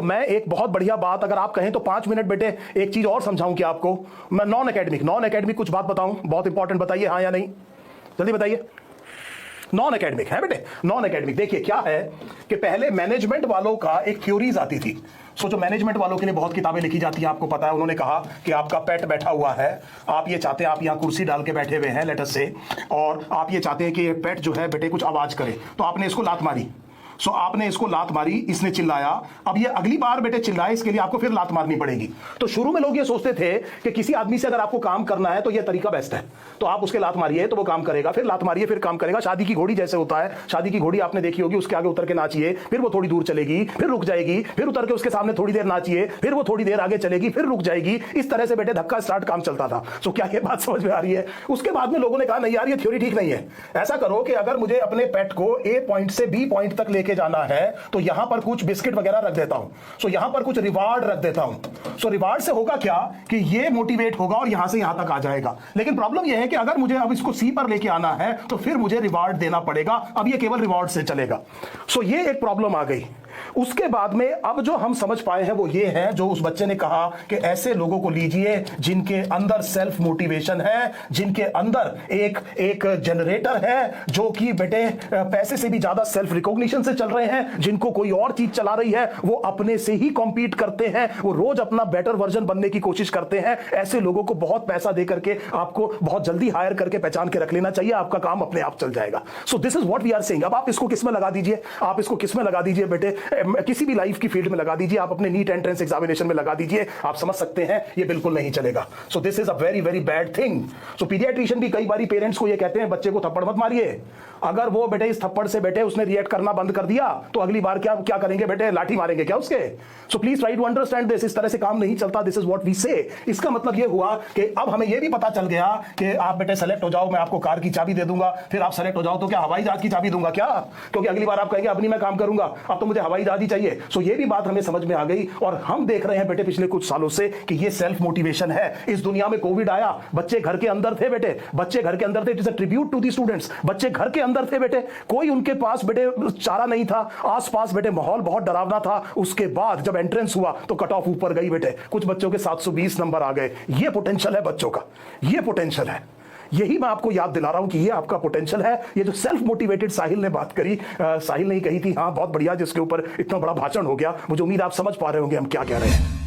मैं एक बहुत बढ़िया बात, अगर आप कहें तो 5 मिनट बेटे एक चीज और समझाऊं कि आपको मैं नॉन एकेडमिक कुछ बात बताऊं, बहुत इंपॉर्टेंट, बताइए हाँ या नहीं, जल्दी बताइए। नॉन एकेडमिक है बेटे, नॉन एकेडमिक। देखिए क्या है कि पहले मैनेजमेंट वालों का एक थ्योरीज आती थी। सो जो मैनेजमेंट वालों के लिए बहुत किताबें लिखी जाती हैं, आपको पता है, उन्होंने कहा कि आपका पेट बैठा हुआ है, आप ये चाहते हैं, आप यहाँ कुर्सी डाल के बैठे हुए हैं लेटर से, और आप ये चाहते हैं कि ये पेट जो है बेटे कुछ आवाज करे, तो आपने इसको लात मारी। सो आपने इसको लात मारी, इसने चिल्लाया, अब ये अगली बार बेटे चिल्लाए, इसके लिए आपको फिर लात मारनी पड़ेगी। तो शुरू में लोग ये सोचते थे कि किसी आदमी से अगर आपको काम करना है तो ये तरीका बेस्ट है, तो आप उसके लात मारिए तो वो काम करेगा, फिर लात मारिए फिर काम करेगा। शादी की घोड़ी जैसे होता है, शादी की घोड़ी आपने देखी होगी, उसके आगे उतर के नाचिए, फिर वो थोड़ी दूर चलेगी, फिर रुक जाएगी, फिर उतर के उसके सामने थोड़ी देर नाचिए, फिर वो थोड़ी देर आगे चलेगी, फिर रुक जाएगी। इस तरह से बेटे धक्का स्टार्ट काम चलता था। सो क्या ये बात समझ में आ रही है? उसके बाद में लोगों ने कहा नहीं यार ये थ्योरी ठीक नहीं है, ऐसा करो कि अगर मुझे अपने पेट को ए पॉइंट से बी पॉइंट तक लेके जाना है तो यहां पर कुछ बिस्किट वगैरह रख देता हूं, सो यहां पर कुछ रिवार्ड रख देता हूं। सो रिवार्ड से होगा क्या कि ये मोटिवेट होगा और यहां से यहां तक आ जाएगा। लेकिन प्रॉब्लम यह है कि अगर मुझे अब इसको सी पर लेके आना है तो फिर मुझे रिवार्ड देना पड़ेगा, अब ये केवल रिवार्ड से चलेगा। सो ये एक प्रॉब्लम आ गई। उसके बाद में अब जो हम समझ पाए हैं वो ये है, जो उस बच्चे ने कहा कि ऐसे लोगों को लीजिए जिनके अंदर सेल्फ मोटिवेशन है, जिनके अंदर एक जनरेटर है, जो कि बेटे पैसे से भी ज्यादा सेल्फ रिकॉग्निशन से चल रहे हैं, जिनको कोई और चीज चला रही है, वो अपने से ही कॉम्पीट करते हैं, वो रोज अपना बेटर वर्जन बनने की कोशिश करते हैं। ऐसे लोगों को बहुत पैसा दे करके आपको बहुत जल्दी हायर करके पहचान के रख लेना चाहिए, आपका काम अपने आप चल जाएगा। So this is what we are saying. अब आप इसको किस में लगा दीजिए, आप इसको किस में लगा दीजिए बेटे, किसी भी लाइफ की फील्ड में लगा दीजिए, आप अपने नीट एंट्रेंस एग्जामिनेशन में लगा दीजिए, आप समझ सकते हैं ये बिल्कुल नहीं चलेगा। सो this is a very very bad thing. So paediatrician भी कई बारी पेरेंट्स को ये कहते हैं बच्चे को थप्पड़ मत मारिए, अगर वो बेटे इस थप्पड़ से बेटे उसने रिएक्ट करना बंद कर दिया तो अगली बार क्या क्या करेंगे बेटे, लाठी मारेंगे क्या उसके। So please try to understand this, इस तरह से काम नहीं चलता। दिस इज व्हाट वी से। इसका मतलब ये हुआ कि अब हमें ये भी पता चल गया कि आप बेटे सेलेक्ट हो जाओ, मैं आपको कार की चाबी दे दूंगा, फिर आप सेलेक्ट हो जाओ तो क्या हवाई जहाज की चाबी दूंगा क्या, क्योंकि अगली बार आप कहेंगे अब नहीं मैं काम करूंगा, अब तो मुझे हवाई जहाज ही चाहिए। सो ये भी बात हमें समझ में आ गई और हम देख रहे हैं बेटे पिछले कुछ सालों से कि ये सेल्फ मोटिवेशन है। इस दुनिया में कोविड आया, बच्चे घर के अंदर थे बेटे, बच्चे घर के अंदर थे, it is a tribute to the students. बच्चे घर के अंदर थे बेटे, कोई उनके पास बेटे चारा नहीं था, आसपास बेटे माहौल बहुत डरावना था। उसके बाद जब एंट्रेंस हुआ तो कट ऑफ ऊपर गई बेटे, कुछ बच्चों के 720 नंबर आ गए। ये पोटेंशियल है बच्चों का, ये पोटेंशियल है। यही मैं आपको याद दिला रहा हूं कि ये आपका पोटेंशियल है। ये जो सेल्फ मोटिवेटेड साहिल ने बात करी, साहिल ने कही थी, हाँ बहुत बढ़िया, जिसके ऊपर इतना बड़ा भाषण हो गया। मुझे उम्मीद आप समझ पा रहे होंगे हम क्या कह रहे हैं।